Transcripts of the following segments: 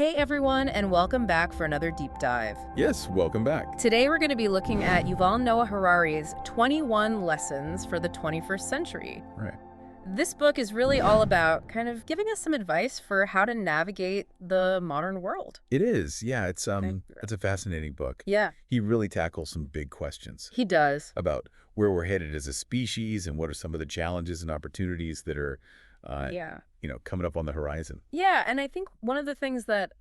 Hey everyone, and welcome back for another deep dive. Yes, welcome back. Today we're going to be looking at Yuval Noah Harari's 21 Lessons for the 21st Century. Right. This book is really all about kind of giving us some advice for how to navigate the modern world. It is. Yeah, it's a fascinating book. Yeah, He really tackles some big questions he does. about where we're headed as a species and what are some of the challenges and opportunities that are Yeah. coming up on the horizon. Yeah, and I think one of the things that,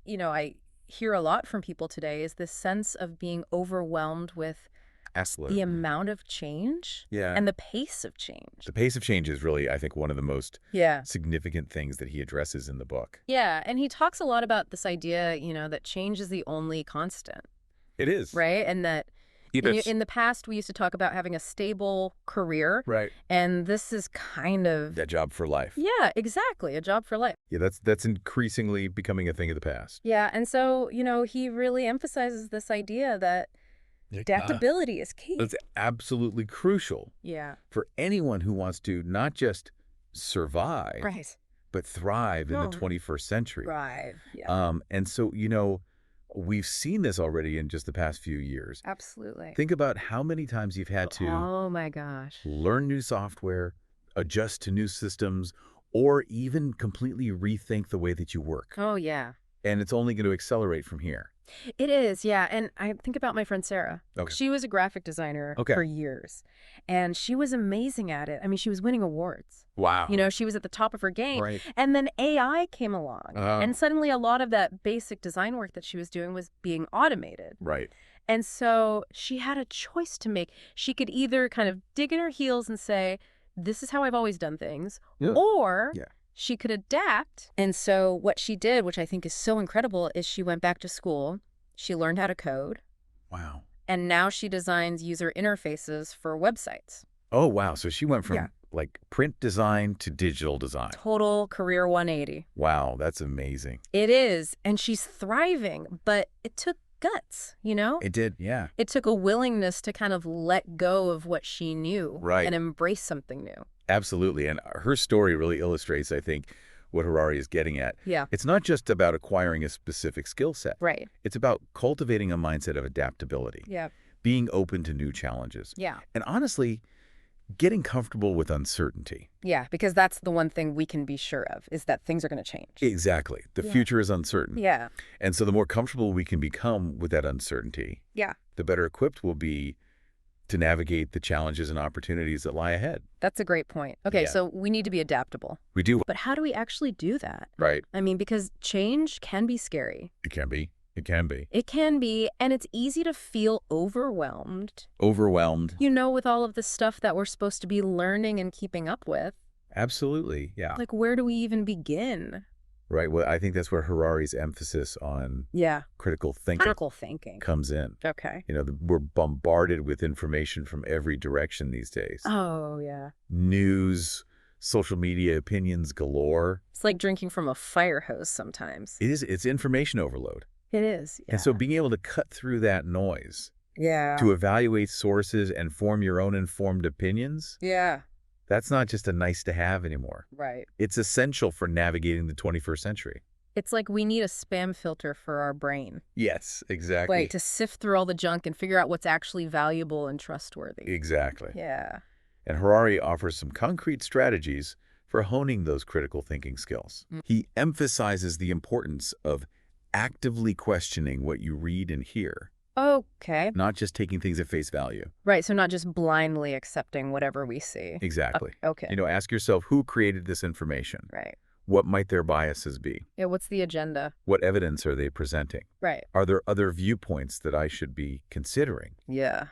I hear a lot from people today is this sense of being overwhelmed with Absolutely. the amount of change Yeah. and the pace of change. The pace of change is really, I think, one of the most Yeah. significant things that he addresses in the book. Yeah, and he talks a lot about this idea, that change is the only constant, It is. right? And that It is. in the past, we used to talk about having a stable career, Right. and this is kind of, That job for life. yeah, exactly, a job for life. Yeah, that's increasingly becoming a thing of the past. Yeah, and so, he really emphasizes this idea that adaptability is key. That's absolutely crucial Yeah, for anyone who wants to not just survive, right, but thrive in No. the 21st century. right, yeah, And so, we've seen this already in just the past few years. absolutely. Think about how many times you've had to Oh my gosh. learn new software, adjust to new systems, or even completely rethink the way that you work. Oh yeah. And it's only going to accelerate from here. It is, yeah. And I think about my friend Sarah. Okay. She was a graphic designer Okay. for years, and she was amazing at it. I mean, she was winning awards. Wow. She was at the top of her game. Right. And then AI came along, Uh-huh. and suddenly a lot of that basic design work that she was doing was being automated. Right. And so she had a choice to make. She could either kind of dig in her heels and say, this is how I've always done things, Yeah. or Yeah. she could adapt. And so what she did, which I think is so incredible, is she went back to school. She learned how to code, Wow. and now she designs user interfaces for websites. Oh, wow. So she went from Yeah. like print design to digital design. Total career 180. Wow. That's amazing. It is, and she's thriving, but it took guts, It did. Yeah. It took a willingness to kind of let go of what she knew Right. and embrace something new. Absolutely. And her story really illustrates, I think, what Harari is getting at. Yeah, It's not just about acquiring a specific skill set. right. It's about cultivating a mindset of adaptability, Yeah, being open to new challenges, yeah, and honestly, getting comfortable with uncertainty. yeah, because that's the one thing we can be sure of, is that things are going to change. Exactly. The Yeah. future is uncertain. Yeah, And so the more comfortable we can become with that uncertainty, yeah, the better equipped we'll be to navigate the challenges and opportunities that lie ahead. that's a great point. Okay, Yeah. so we need to be adaptable. We do. But how do we actually do that? Right. I mean, because change can be scary. It can be. It can be. It can be, and it's easy to feel overwhelmed, Overwhelmed. with all of the stuff that we're supposed to be learning and keeping up with. Absolutely. Yeah. Like, where do we even begin? Right. Well, I think that's where Harari's emphasis on Yeah. critical thinking Critical thinking. comes in. Okay. We're bombarded with information from every direction these days. Oh, yeah. News, social media, opinions galore. It's like drinking from a fire hose sometimes. It's information overload. It is. Yeah. And so being able to cut through that noise yeah. to evaluate sources and form your own informed opinions, Yeah. that's not just a nice to have anymore. Right. It's essential for navigating the 21st century. It's like we need a spam filter for our brain. Yes, exactly. Right, to sift through all the junk and figure out what's actually valuable and trustworthy. Exactly. Yeah. And Harari offers some concrete strategies for honing those critical thinking skills. He emphasizes the importance of actively questioning what you read and hear, Okay. not just taking things at face value. Right, so not just blindly accepting whatever we see. Exactly. Okay. Ask yourself, who created this information? Right. What might their biases be? Yeah, what's the agenda? What evidence are they presenting? Right. Are there other viewpoints that I should be considering? Yeah.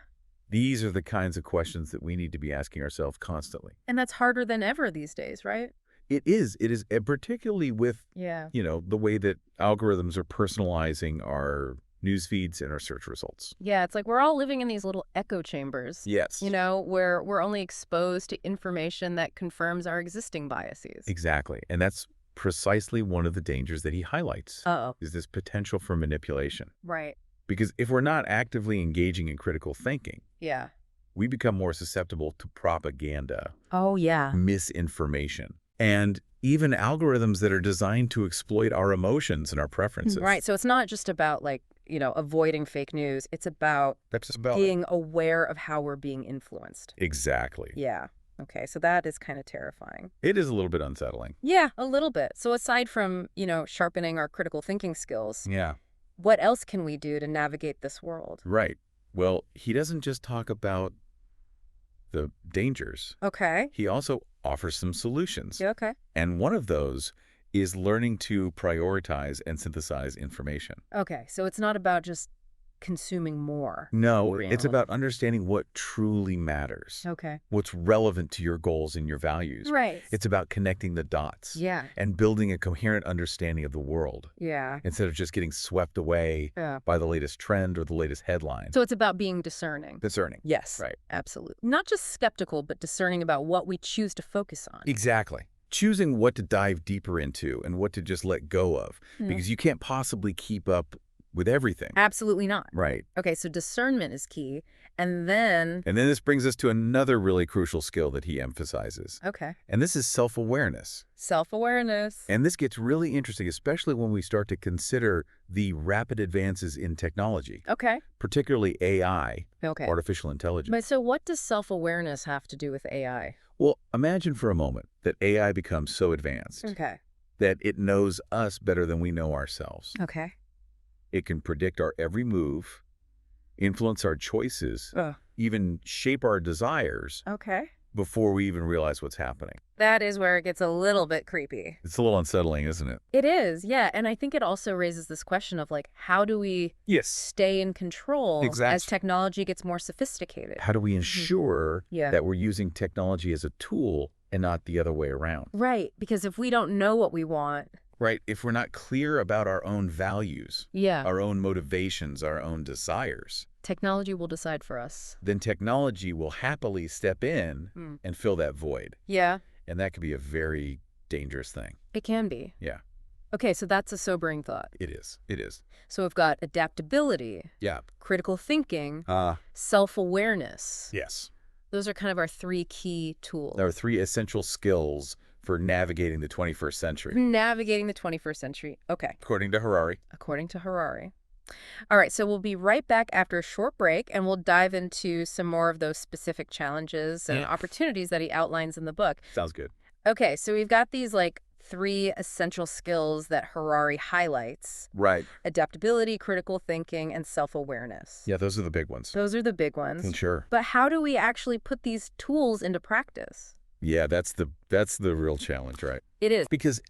These are the kinds of questions that we need to be asking ourselves constantly. And that's harder than ever these days, right? It is, and particularly with, Yeah. the way that algorithms are personalizing our news feeds and our search results. Yeah, it's like we're all living in these little echo chambers. Yes. Where we're only exposed to information that confirms our existing biases. Exactly. And that's precisely one of the dangers that he highlights, Uh-oh. is this potential for manipulation. Right. Because if we're not actively engaging in critical thinking, Yeah. we become more susceptible to propaganda, Oh, yeah. misinformation, and even algorithms that are designed to exploit our emotions and our preferences. Right. So it's not just about avoiding fake news. It's about That's just about it. being aware of how we're being influenced. Exactly. Yeah. Okay. So that is kind of terrifying. It is a little bit unsettling. Yeah, a little bit. So aside from, sharpening our critical thinking skills, Yeah. what else can we do to navigate this world? Right. Well, he doesn't just talk about the dangers. Okay. He also offers some solutions. Yeah, okay. And one of those is learning to prioritize and synthesize information. Okay. So it's not about just consuming more. No, Really? it's about understanding what truly matters, Okay. what's relevant to your goals and your values. Right. It's about connecting the dots Yeah. and building a coherent understanding of the world Yeah. instead of just getting swept away Yeah. by the latest trend or the latest headline. So it's about being discerning. Discerning. Yes. Right. Absolutely. Not just skeptical, but discerning about what we choose to focus on. Exactly. Choosing what to dive deeper into and what to just let go of, Yeah. because you can't possibly keep up with everything. Absolutely not. Right. Okay, so discernment is key. And then, And then this brings us to another really crucial skill that he emphasizes, okay, and this is self-awareness. self-awareness. And this gets really interesting, especially when we start to consider the rapid advances in technology, Okay. particularly AI, Okay. artificial intelligence. But so what does self-awareness have to do with AI? Well, imagine for a moment that AI becomes so advanced Okay. that it knows us better than we know ourselves. Okay. It can predict our every move, influence our choices, Ugh. even shape our desires Okay. before we even realize what's happening. That is where it gets a little bit creepy. It's a little unsettling, isn't it? It is, yeah. And I think it also raises this question of how do we Yes. stay in control Exactly. as technology gets more sophisticated? How do we ensure Yeah. that we're using technology as a tool and not the other way around? Right, because if we don't know what we want, Right? If we're not clear about our own values, yeah, our own motivations, our own desires, technology will decide for us. then technology will happily step in Mm. and fill that void. Yeah, And that could be a very dangerous thing. it can be. Yeah, Okay, so that's a sobering thought. it is. It is. So we've got adaptability, Yeah. critical thinking, Uh, self-awareness. yes. Those are kind of our three key tools. There are 3 essential skills for navigating the 21st century, Navigating the 21st century. Okay, according to Harari. according to Harari. All right, so we'll be right back after a short break, and we'll dive into some more of those specific challenges and opportunities that he outlines in the book. Sounds good. Okay, so we've got these 3 essential skills that Harari highlights: Right. adaptability, critical thinking, and self-awareness. Yeah, those are the big ones. Those are the big ones. Sure. But how do we actually put these tools into practice? Yeah, that's the real challenge, right? It is. Because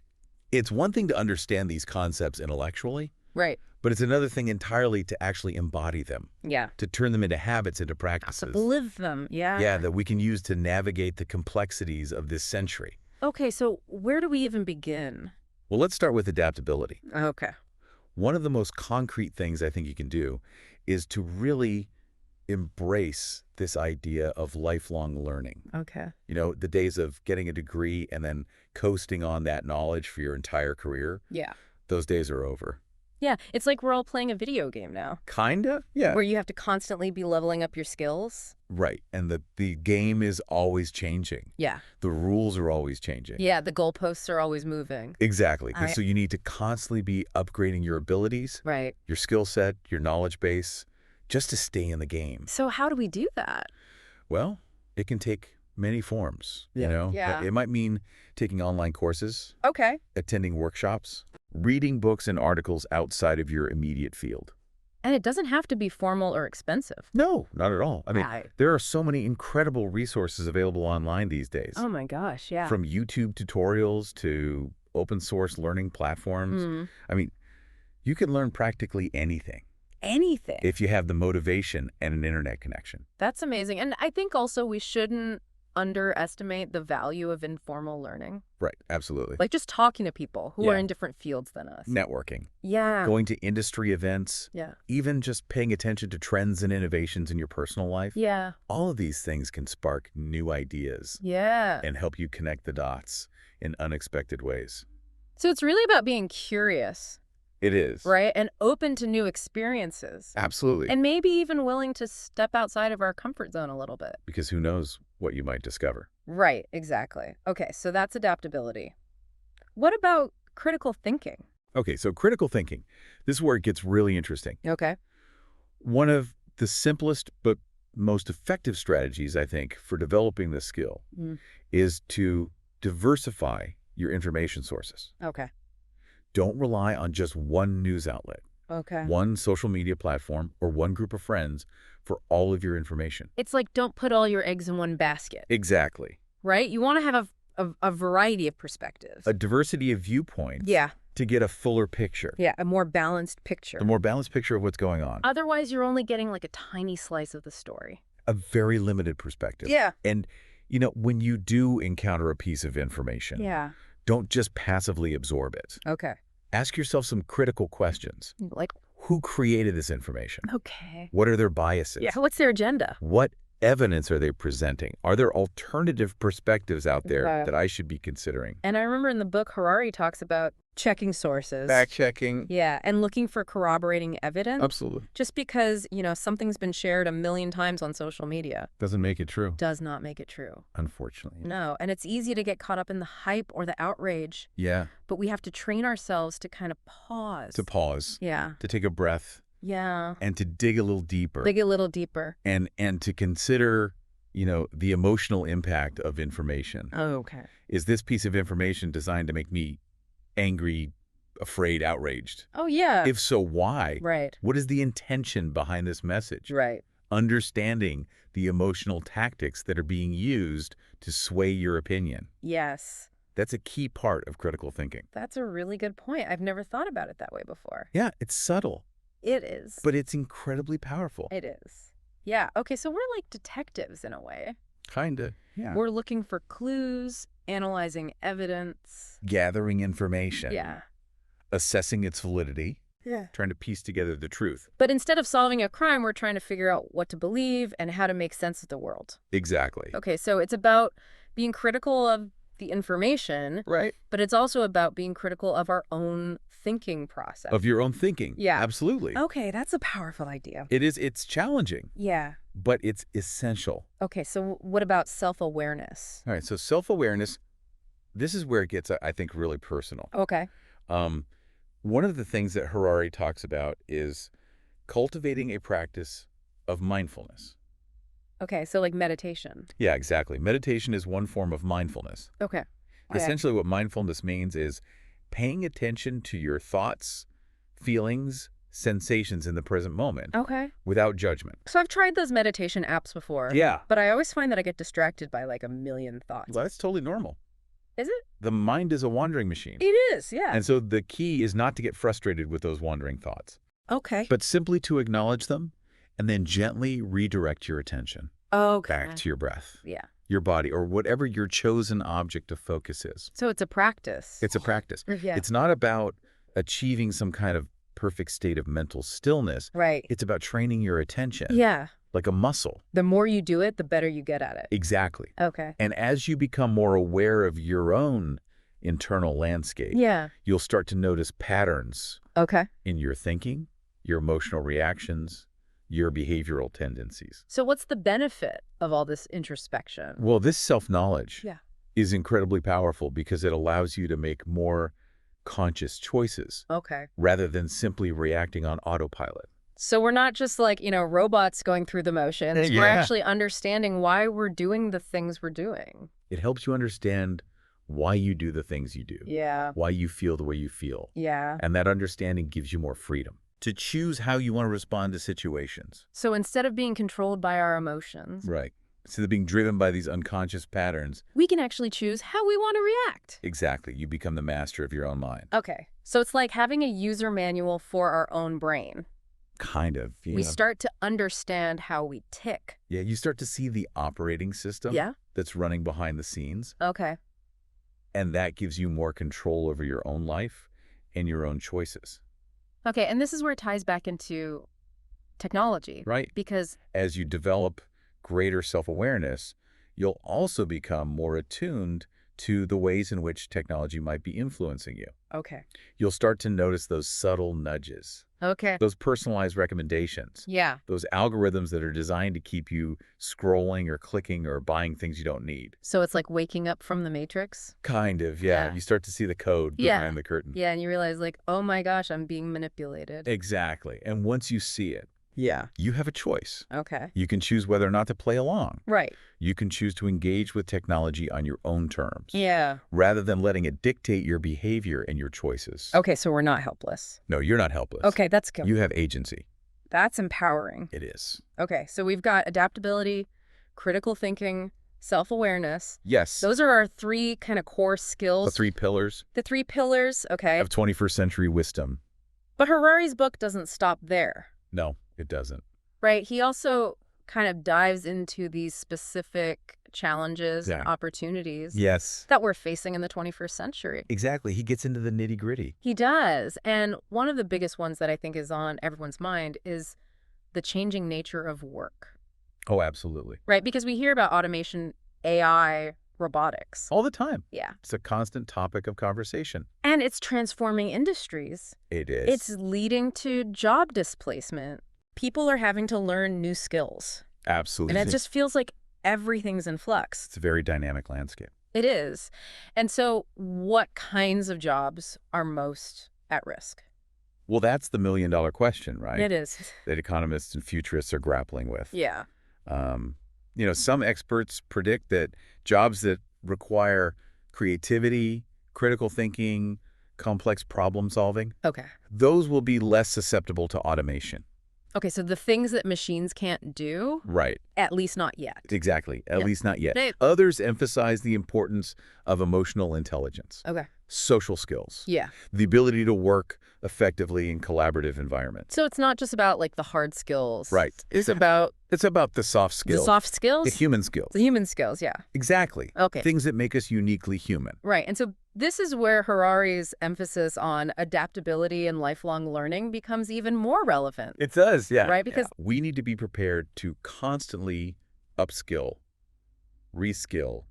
it's one thing to understand these concepts intellectually, Right. but it's another thing entirely to actually embody them, Yeah. to turn them into habits, into To practices. live them. Yeah. Yeah, that we can use to navigate the complexities of this century. Okay, so where do we even begin? Well, let's start with adaptability. Okay. One of the most concrete things I think you can do is to really embrace this idea of lifelong learning. Okay. You know, the days of getting a degree and then coasting on that knowledge for your entire career, Yeah. those days are over. Yeah, it's like we're all playing a video game now, Kinda? Yeah. where you have to constantly be leveling up your skills. Right. And the game is always changing. Yeah. The rules are always changing. Yeah, the goalposts are always moving. Exactly. I- So you need to constantly be upgrading your abilities, Right. your skill set, your knowledge base, just to stay in the game. So how do we do that? Well, it can take many forms, you know? Yeah. It might mean taking online courses, Okay. attending workshops, reading books and articles outside of your immediate field. And it doesn't have to be formal or expensive. No, not at all. I mean, Right. there are so many incredible resources available online these days. Oh my gosh, yeah. From YouTube tutorials to open source learning platforms. Mm. I mean, you can learn practically anything Anything. if you have the motivation and an internet connection. That's amazing. And I think also we shouldn't underestimate the value of informal learning. Right, absolutely. Like just talking to people who are Yeah. in different fields than us. Networking, Yeah. going to industry events, Yeah. even just paying attention to trends and innovations in your personal life. Yeah. All of these things can spark new ideas Yeah. and help you connect the dots in unexpected ways. So it's really about being curious, It is. right? And open to new experiences. Absolutely. And maybe even willing to step outside of our comfort zone a little bit. Because who knows what you might discover. Right, exactly. Okay, so that's adaptability. What about critical thinking? Okay, so critical thinking. This is where it gets really interesting. Okay. One of the simplest but most effective strategies, I think, for developing this skill Mm, is to diversify your information sources. okay. Don't rely on just one news outlet, Okay. one social media platform, or one group of friends for all of your information. It's like don't put all your eggs in one basket, Exactly. right? You want to have a variety of perspectives. A diversity of viewpoints Yeah. to get a fuller picture, Yeah, a more balanced the picture. more balanced picture of what's going on. Otherwise, you're only getting like a tiny slice of the story. A very limited perspective. Yeah. And, when you do encounter a piece of information, Yeah. don't just passively absorb it. Okay. Ask yourself some critical questions. Like, Who created this information? okay. What are their biases? Yeah, what's their agenda? What evidence are they presenting? Are there alternative perspectives out there Okay. that I should be considering? And I remember in the book, Harari talks about checking sources. Fact-checking. Yeah, and looking for corroborating evidence. Absolutely. Just because, something's been shared a million times on social media Doesn't make it true. does not make it true. Unfortunately. No, and it's easy to get caught up in the hype or the outrage, Yeah. but we have to train ourselves to kind of pause. To pause, Yeah. to take a breath, Yeah. and to dig a little deeper. Dig a little deeper. And to consider, the emotional impact of information. Oh, okay. Is this piece of information designed to make me angry, afraid, outraged? Oh, yeah. If so, why? Right. What is the intention behind this message? Right. Understanding the emotional tactics that are being used to sway your opinion. Yes. That's a key part of critical thinking. That's a really good point. I've never thought about it that way before. Yeah, it's subtle, It is. but it's incredibly powerful. It is. Yeah. Okay, so we're like detectives in a way. Kinda, yeah. We're looking for clues, analyzing evidence. Gathering information. Yeah. Assessing its validity. Yeah. Trying to piece together the truth. But instead of solving a crime, we're trying to figure out what to believe and how to make sense of the world. Exactly. Okay, so it's about being critical of the information, Right. but it's also about being critical of our own thinking process. Of your own thinking. Yeah. Absolutely. Okay, that's a powerful idea. It's challenging, Yeah. but it's essential. Okay, so what about self-awareness? All right, so self-awareness, this is where it gets, I think, really personal. Okay. One of the things that Harari talks about is cultivating a practice of mindfulness. Okay, so like meditation. Yeah, exactly. Meditation is one form of mindfulness. Okay. Essentially, what mindfulness means is paying attention to your thoughts, feelings, sensations in the present moment Okay. without judgment. So I've tried those meditation apps before. Yeah. But I always find that I get distracted by like a million thoughts. Well, that's totally normal. Is it? The mind is a wandering machine. It is, yeah. And so the key is not to get frustrated with those wandering thoughts, Okay. but simply to acknowledge them and then gently redirect your attention Okay. back to your breath, Yeah. your body, or whatever your chosen object of focus is. So it's a practice. It's a practice. Yeah. It's not about achieving some kind of perfect state of mental stillness. Right. It's about training your attention Yeah. like a muscle. The more you do it, the better you get at it. Exactly. Okay. And as you become more aware of your own internal landscape, Yeah. you'll start to notice patterns Okay. in your thinking, your emotional reactions, your behavioral tendencies. So what's the benefit of all this introspection? Well, this self-knowledge Yeah. is incredibly powerful because it allows you to make more conscious choices Okay. rather than simply reacting on autopilot. So we're not just like, robots going through the motions. Yeah. We're actually understanding why we're doing the things we're doing. It helps you understand why you do the things you do, Yeah. why you feel the way you feel. Yeah. And that understanding gives you more freedom to choose how you want to respond to situations. So instead of being controlled by our emotions, Right. Instead of being driven by these unconscious patterns, we can actually choose how we want to react. exactly, you become the master of your own mind. Okay. So it's like having a user manual for our own brain. Kind of. We start to understand how we tick. Yeah, you start to see the operating system Yeah. that's running behind the scenes, Okay. and that gives you more control over your own life and your own choices. Okay. And this is where it ties back into technology. Right. Because, As you develop greater self-awareness, you'll also become more attuned to the ways in which technology might be influencing you. Okay. You'll start to notice those subtle nudges, Okay. those personalized recommendations, Yeah. those algorithms that are designed to keep you scrolling or clicking or buying things you don't need. So it's like waking up from the Matrix? Kind of, yeah. Yeah. You start to see the code Yeah. behind the curtain. Yeah, and you realize like, oh my gosh, I'm being manipulated. Exactly. And once you see it, Yeah. you have a choice. Okay. You can choose whether or not to play along. Right. You can choose to engage with technology on your own terms, Yeah. rather than letting it dictate your behavior and your choices. Okay, so we're not helpless. No, you're not helpless. Okay, that's good. You have agency. That's empowering. It is. Okay, so we've got adaptability, critical thinking, self-awareness. Yes. Those are our three kind of core skills. The three pillars The three pillars, okay. of 21st century wisdom. But Harari's book doesn't stop there, No, it doesn't. right? He also kind of dives into these specific challenges and Yeah. opportunities Yes. that we're facing in the 21st century. Exactly. He gets into the nitty-gritty. He does. And one of the biggest ones that I think is on everyone's mind is the changing nature of work, Oh, absolutely. right? Because we hear about automation, AI, robotics. All the time. Yeah. It's a constant topic of conversation. And it's transforming industries. It is. It's leading to job displacement. People are having to learn new skills. Absolutely. And it just feels like everything's in flux. It's a very dynamic landscape. It is. And so what kinds of jobs are most at risk? Well, that's the million-dollar question, right? It is. That economists and futurists are grappling with. Yeah. Some experts predict that jobs that require creativity, critical thinking, complex problem solving, Okay. those will be less susceptible to automation. Okay, so the things that machines can't do, Right. at least not yet. Exactly. At Yeah. least not yet. Right. Others emphasize the importance of emotional intelligence, Okay. social skills, Yeah. the ability to work effectively in collaborative environments. So it's not just about like the hard skills. Right. It's about the soft skills. The soft skills? The human skills. The human skills, yeah. Exactly. Okay. Things that make us uniquely human. Right. And so this is where Harari's emphasis on adaptability and lifelong learning becomes even more relevant. It does, yeah. Right, because- Yeah. We need to be prepared to constantly upskill, reskill,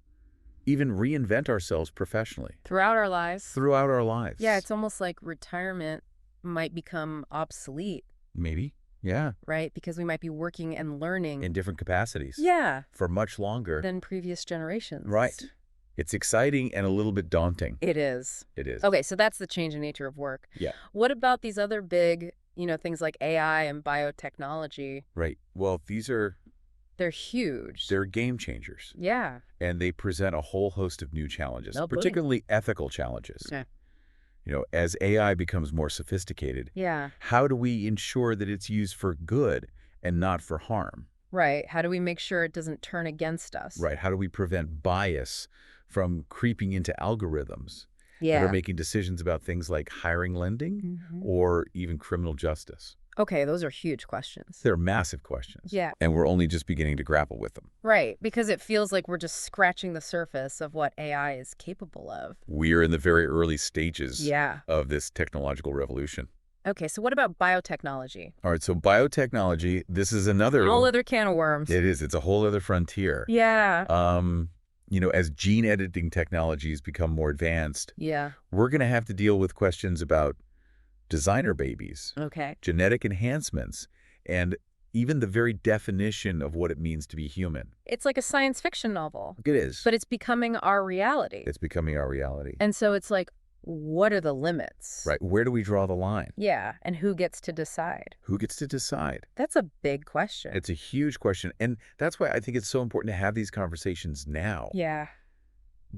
even reinvent ourselves professionally Throughout our lives. throughout our lives. Yeah, it's almost like retirement might become obsolete, Maybe, yeah, right? Because we might be working and learning. in different capacities. Yeah. For much longer. Than previous generations. Right. It's exciting and a little bit daunting. It is. It is. Okay, so that's the change in nature of work. Yeah. What about these other big, things like AI and biotechnology? Right. Well, They're huge. they're game changers, Yeah. and they present a whole host of new challenges, No, buddy. particularly ethical challenges. Yeah. As AI becomes more sophisticated, Yeah. how do we ensure that it's used for good and not for harm? Right. How do we make sure it doesn't turn against us? Right. How do we prevent bias from creeping into algorithms that Yeah. are making decisions about things like hiring, lending, Mhm. or even criminal justice? Okay, those are huge questions. They're massive questions. Yeah. And we're only just beginning to grapple with them. Right, because it feels like we're just scratching the surface of what AI is capable of. We're in the very early stages Yeah. of this technological revolution. Okay, so what about biotechnology? All right, so biotechnology, this is another... Whole other can of worms. It is. It's a whole other frontier. Yeah. As gene editing technologies become more advanced, Yeah. we're going to have to deal with questions about designer babies, Okay. genetic enhancements, and even the very definition of what it means to be human. It's like a science fiction novel, It is. but it's becoming our reality. It's becoming our reality. And so it's like, what are the limits? Right. Where do we draw the line? Yeah, and who gets to decide? Who gets to decide? That's a big question. It's a huge question. And that's why I think it's so important to have these conversations now. Yeah.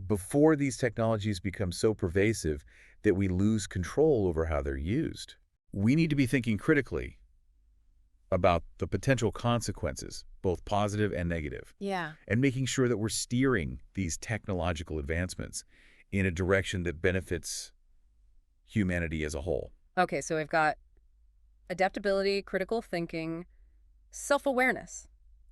Before these technologies become so pervasive that we lose control over how they're used. We need to be thinking critically about the potential consequences, both positive and negative, Yeah. and making sure that we're steering these technological advancements in a direction that benefits humanity as a whole. Okay, so we've got adaptability, critical thinking, self-awareness,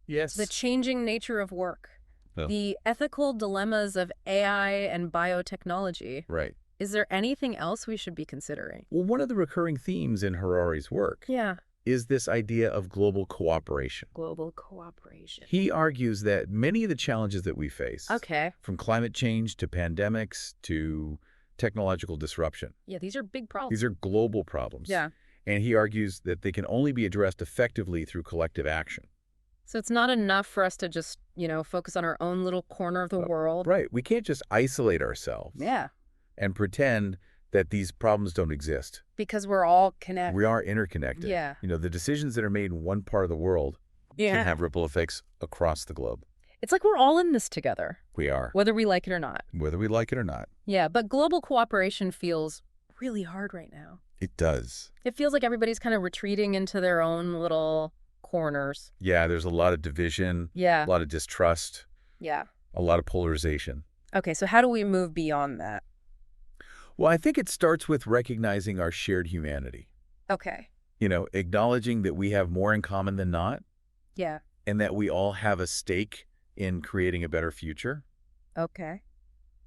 Yes. the changing nature of work, Oh. the ethical dilemmas of AI and biotechnology. Right. Is there anything else we should be considering? Well, one of the recurring themes in Harari's work Yeah. is this idea of global cooperation. Global cooperation. He argues that many of the challenges that we face, Okay. from climate change to pandemics to technological disruption, Yeah, these are big problems. these are global problems. Yeah. And he argues that they can only be addressed effectively through collective action. So it's not enough for us to just, focus on our own little corner of the world. Right. We can't just isolate ourselves Yeah. and pretend that these problems don't exist. Because we're all connected. We are interconnected. Yeah. The decisions that are made in one part of the world can have ripple effects across the globe. It's like we're all in this together, We are, whether we like it or not. whether we like it or not. Yeah, but global cooperation feels really hard right now. It does. It feels like everybody's kind of retreating into their own little corners. Yeah, there's a lot of division, Yeah. a lot of distrust, Yeah. a lot of polarization. Okay, so how do we move beyond that? Well, I think it starts with recognizing our shared humanity. Okay. Acknowledging that we have more in common than not, Yeah. and that we all have a stake in creating a better future. Okay.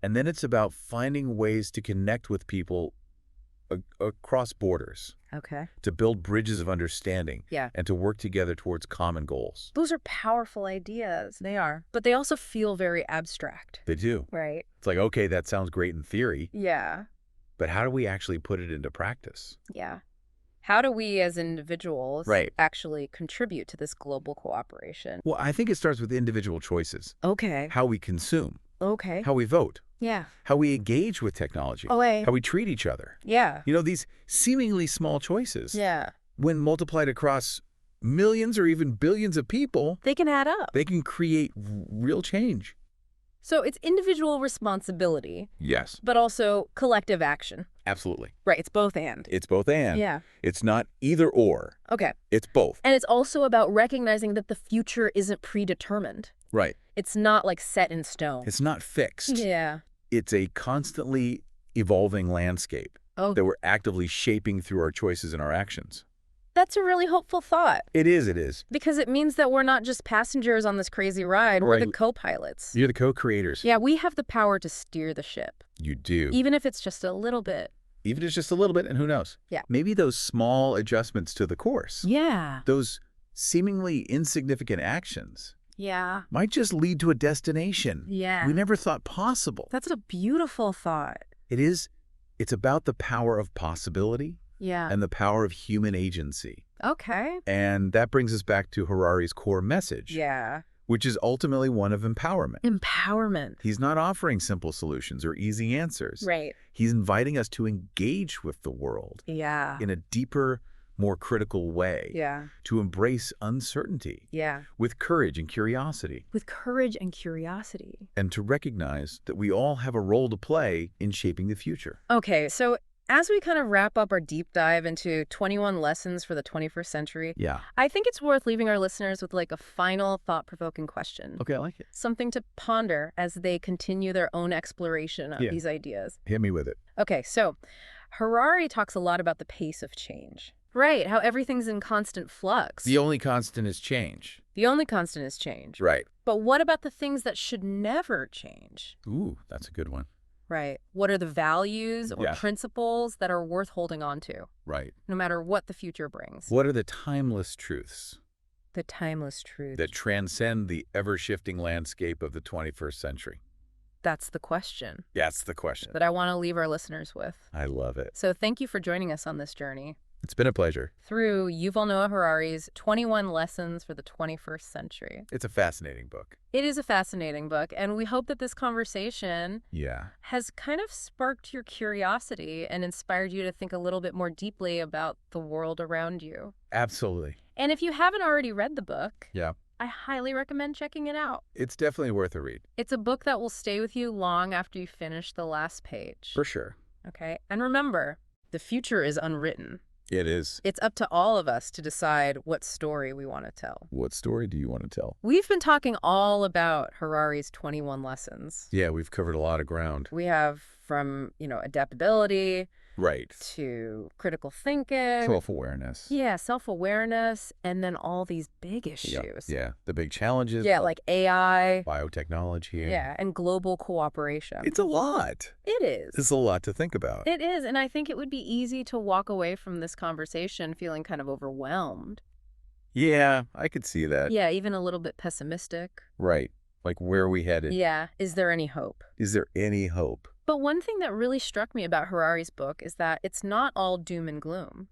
And then it's about finding ways to connect with people across borders, Okay. to build bridges of understanding, Yeah. and to work together towards common goals. Those are powerful ideas. They are. But they also feel very abstract. They do. Right. It's like, okay, that sounds great in theory, Yeah. but how do we actually put it into practice? Yeah. How do we as individuals Right. actually contribute to this global cooperation? Well, I think it starts with individual choices. Okay. How we consume, Okay. how we vote, Yeah. how we engage with technology, Oh, wait. how we treat each other. Yeah. These seemingly small choices, Yeah. when multiplied across millions or even billions of people, They can add up. they can create real change. So it's individual responsibility, Yes, but also collective action. absolutely. Right. It's both and. It's both and. Yeah. It's not either or. Okay. It's both. And it's also about recognizing that the future isn't predetermined. Right. It's not like set in stone. It's not fixed. Yeah. It's a constantly evolving landscape Oh, that we're actively shaping through our choices and our actions. that's a really hopeful thought. It is. Because it means that we're not just passengers on this crazy ride. We're the Right. co-pilots. You're the co-creators. Yeah, we have the power to steer the ship, You do. even if it's just a little bit. Even if it's just a little bit, and who knows? Yeah. Maybe those small adjustments to the course, Yeah. those seemingly insignificant actions, Yeah. might just lead to a destination Yeah. we never thought possible. That's a beautiful thought. It's about the power of possibility Yeah. and the power of human agency. Okay. And that brings us back to Harari's core message, Yeah. which is ultimately one of empowerment. Empowerment. He's not offering simple solutions or easy answers. Right. He's inviting us to engage with the world Yeah. in a deeper, more critical way, Yeah. to embrace uncertainty Yeah. with courage and curiosity, With courage and curiosity. and to recognize that we all have a role to play in shaping the future. Okay, so as we kind of wrap up our deep dive into 21 lessons for the 21st century, Yeah. I think it's worth leaving our listeners with like a final thought-provoking question. Okay, I like it. Something to ponder as they continue their own exploration of Yeah. these ideas. Hit me with it. Okay, so Harari talks a lot about the pace of change. Right, how everything's in constant flux. The only constant is change. The only constant is change. Right. But what about the things that should never change? Ooh, that's a good one. Right. What are the values or Yeah. principles that are worth holding on to, Right. no matter what the future brings? What are the timeless truths The timeless truth. that transcend the ever-shifting landscape of the 21st century? That's the question That's the question. that I want to leave our listeners with. I love it. So thank you for joining us on this journey It's been a pleasure. through Yuval Noah Harari's 21 Lessons for the 21st Century. It's a fascinating book. It is a fascinating book, and we hope that this conversation Yeah. has kind of sparked your curiosity and inspired you to think a little bit more deeply about the world around you. Absolutely. And if you haven't already read the book, Yeah. I highly recommend checking it out. It's definitely worth a read. It's a book that will stay with you long after you finish the last page. For sure. Okay? And remember, the future is unwritten. It is. It's up to all of us to decide what story we want to tell. What story do you want to tell? We've been talking all about Harari's 21 lessons. Yeah, we've covered a lot of ground. We have from, adaptability Right. to critical thinking. Self-awareness. Yeah, self-awareness, and then all these big Yeah. issues. Yeah. The big challenges. Yeah, like AI. Biotechnology. Yeah, and global cooperation. It's a lot. It is. It's a lot to think about. It is, and I think it would be easy to walk away from this conversation feeling kind of overwhelmed. Yeah, I could see that. Yeah, even a little bit pessimistic. Right. Like, where are we headed? Yeah, is there any hope? Is there any hope? But one thing that really struck me about Harari's book is that it's not all doom and gloom.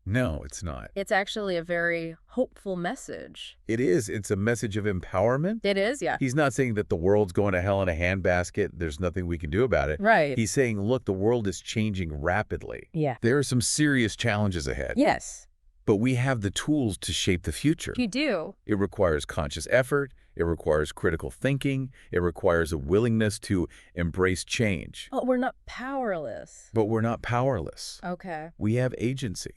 No, it's not. It's actually a very hopeful message. It is. It's a message of empowerment. It is, yeah. He's not saying that the world's going to hell in a handbasket. There's nothing we can do about it. Right. He's saying, look, the world is changing rapidly. Yeah. There are some serious challenges ahead. Yes. But we have the tools to shape the future. You do. It requires conscious effort. It requires critical thinking. It requires a willingness to embrace change. But we're not powerless. But we're not powerless. Okay. We have agency.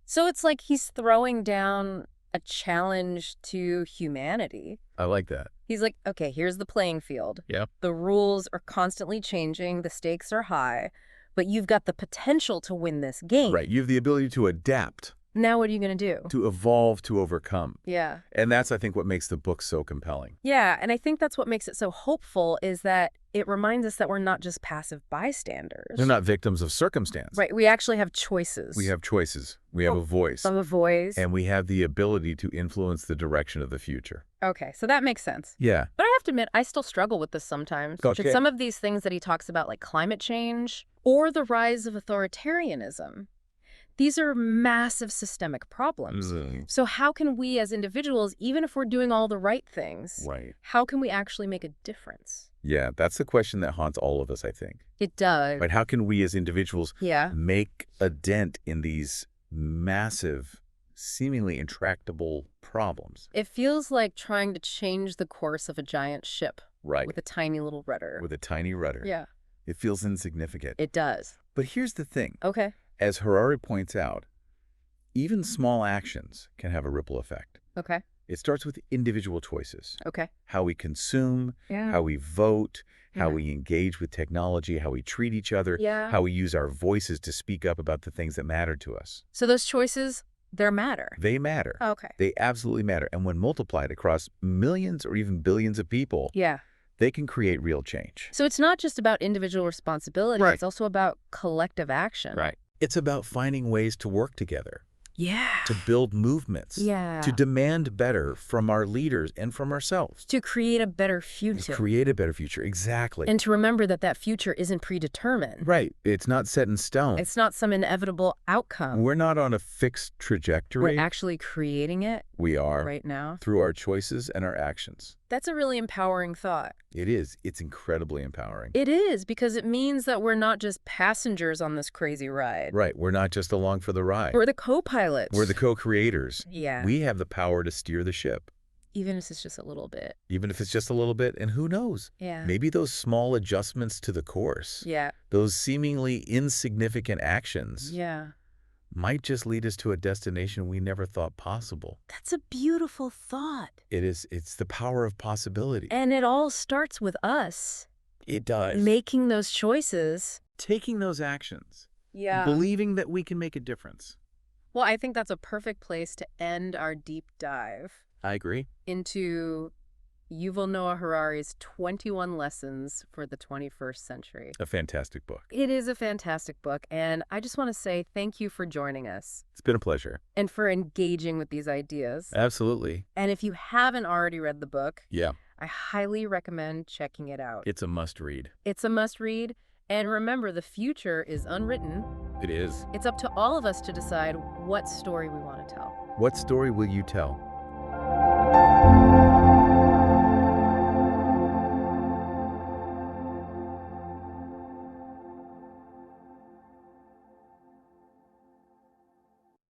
So it's like he's throwing down a challenge to humanity. I like that. He's like, okay, here's the playing field. Yeah. The rules are constantly changing. The stakes are high. But you've got the potential to win this game. Right. You have the ability to adapt. Now what are you going to do? To evolve, to overcome. Yeah. And that's, I think, what makes the book so compelling. Yeah, and I think that's what makes it so hopeful is that it reminds us that we're not just passive bystanders. They're not victims of circumstance. Right, we actually have choices. We have choices. We have a voice. Of a voice. And we have the ability to influence the direction of the future. Okay, so that makes sense. Yeah. But I have to admit, I still struggle with this sometimes. Okay. With some of these things that he talks about, like climate change or the rise of authoritarianism. These are massive systemic problems. So how can we as individuals, even if we're doing all the right things, Right. how can we actually make a difference? Yeah, that's the question that haunts all of us, I think. It does. Right? How can we as individuals Yeah. make a dent in these massive, seemingly intractable problems? It feels like trying to change the course of a giant ship. Right. With a tiny little rudder. With a tiny rudder. Yeah. It feels insignificant. It does. But here's the thing. Okay. As Harari points out, even small actions can have a ripple effect. Okay. It starts with individual choices. Okay. How we consume, Yeah. how we vote, how Yeah. we engage with technology, how we treat each other, Yeah. how we use our voices to speak up about the things that matter to us. So those choices, they matter. They matter. Okay. They absolutely matter. And when multiplied across millions or even billions of people, Yeah. they can create real change. So it's not just about individual responsibility. Right. It's also about collective action. It's about finding ways to work together, Yeah. to build movements, Yeah. to demand better from our leaders and from ourselves. To create a better To future. create a better future. Exactly. And to remember that that future isn't predetermined. Right. It's not set in stone. It's not some inevitable outcome. We're not on a fixed trajectory. We're actually creating it We are. right now. Through our choices and our actions. That's a really empowering thought. It is. It's incredibly empowering. It is, because it means that we're not just passengers on this crazy ride. Right. We're not just along for the ride. We're the co-pilots. We're the co-creators. Yeah. We have the power to steer the ship, Even if it's just a little bit. even if it's just a little bit. And who knows? Yeah. Maybe those small adjustments to the course, Yeah. those seemingly insignificant actions, Yeah. might just lead us to a destination we never thought possible. That's a beautiful thought. It is. It's the power of possibility. And it all starts with us It does. making those choices. Taking those actions. Yeah. Believing that we can make a difference. Well, I think that's a perfect place to end our deep dive I agree. into Yuval Noah Harari's 21 Lessons for the 21st Century. A fantastic book. It is a fantastic book, and I just want to say thank you for joining us It's been a pleasure. and for engaging with these ideas. Absolutely. And if you haven't already read the book, Yeah. I highly recommend checking it out. It's a must-read. It's a must-read, and remember, the future is unwritten. It is. It's up to all of us to decide what story we want to tell. What story will you tell?